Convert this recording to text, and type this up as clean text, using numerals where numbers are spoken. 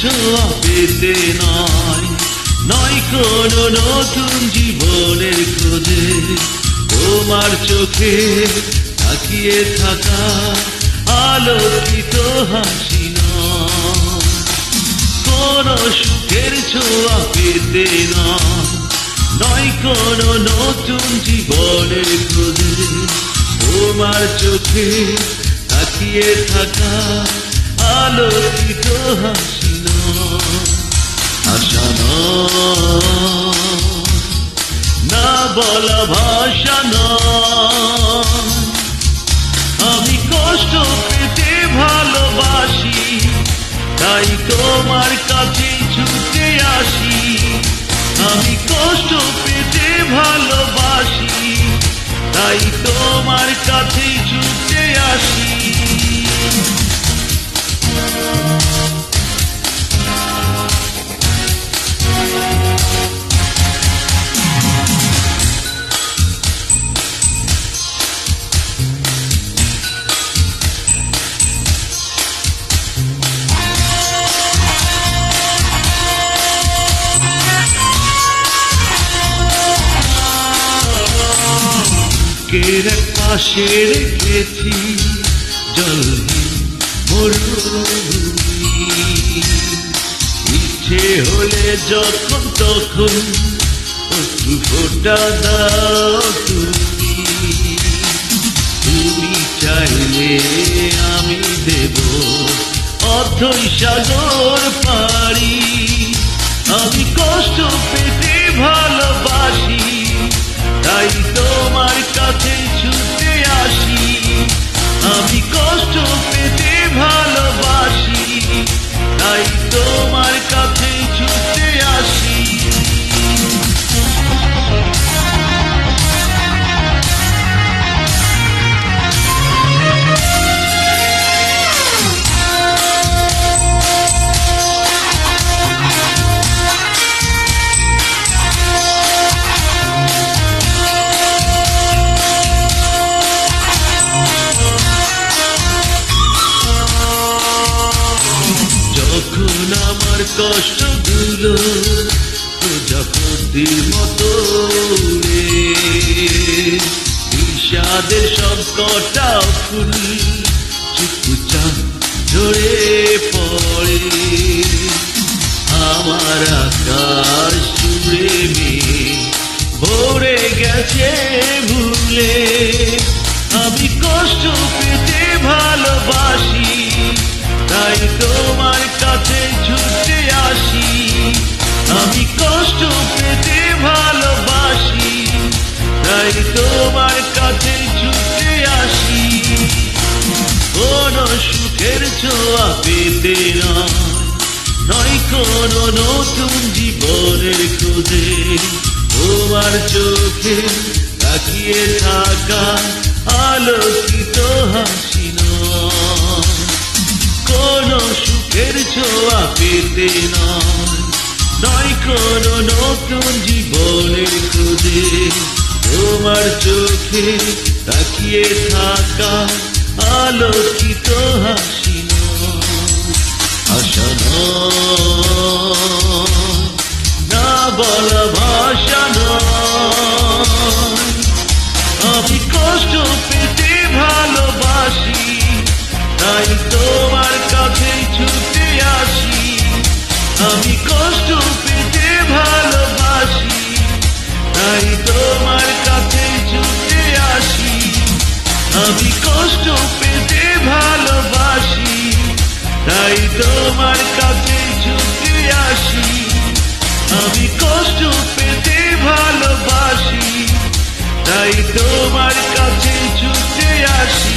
ছোঁয়া পেতে নয়, নয় কোনো নতুন জীবনের খোঁজে। তোমার চোখে তাকিয়ে থাকা আলোকিত হাসি নয়, কোনো সুখের ছোঁয়া পেতে নয়, নয় কোনো নতুন জীবনের খোঁজে। তোমার চোখে তাকিয়ে থাকা আলোকিত হাসি নয়, আশা নয়, না বলা ভাষা নয়। আমি কষ্ট পেতে ভালোবাসি, তাই তোমার কাছে ছুটে আসি। আমি কষ্ট পেতে ভালোবাসি, তাই তোমার কাছে ছুটে আসি। বুকের পাশে রেখেছি জলহীন মরুভূমি, ইচ্ছে হলে যখন তখন একটু ফোঁটা দাও তুমি। তুমি চাইলে আমি দেব অথই সাগর পাড়ি। আমি কষ্ট পেতে ভালোবাসি, তাই তোমার কাছে ছুটে আসি। আমি কষ্ট পেতে ভালোবাসি, তাই তোমার কাছে ছুটে আসি। যখন আমার কষ্টগুলো প্রজাপতির মতো উড়ে, বিষাদের সব কটা ফুল চুপচাপ ঝরে পড়ে। আমার আকাশ জুড়ে মেঘ ভরে গেছে ভুলে। আমি কষ্ট পেতে ভালোবাসি, তাই তোমার কাছে ছুটে আসি। আমি কষ্ট পেতে ভালোবাসি, তাই তোমার কাছে ছুটে আসি। কোনো সুখের ছোঁয়া পেতে নয়, নয় কোনো নতুন জীবনের খোঁজে। তোমার চোখে তাকিয়ে থাকা আলোকিত হাসি নয়, কোনো সুখের ছোঁয়া পেতে নয়, নয় কোনো নতুন জীবনের খোঁজে। তোমার চোখে তাকিয়ে থাকা আলোকিত হাসি নয়, আশা নয়, না বলা ভাষা নয়। আমি কষ্ট পেতে ভালোবাসি, তাই তোমার কাছে ছুটে আসি। আমি কষ্ট পেতে ভালোবাসি, তাই তোমার কাছে ছুটে আসি। আমি কষ্ট পেতে ভালোবাসি, তাই তোমার কাছে ছুটে আসি। আমি কষ্ট পেতে ভালোবাসি, তাই তোমার কাছে ছুটে আসি।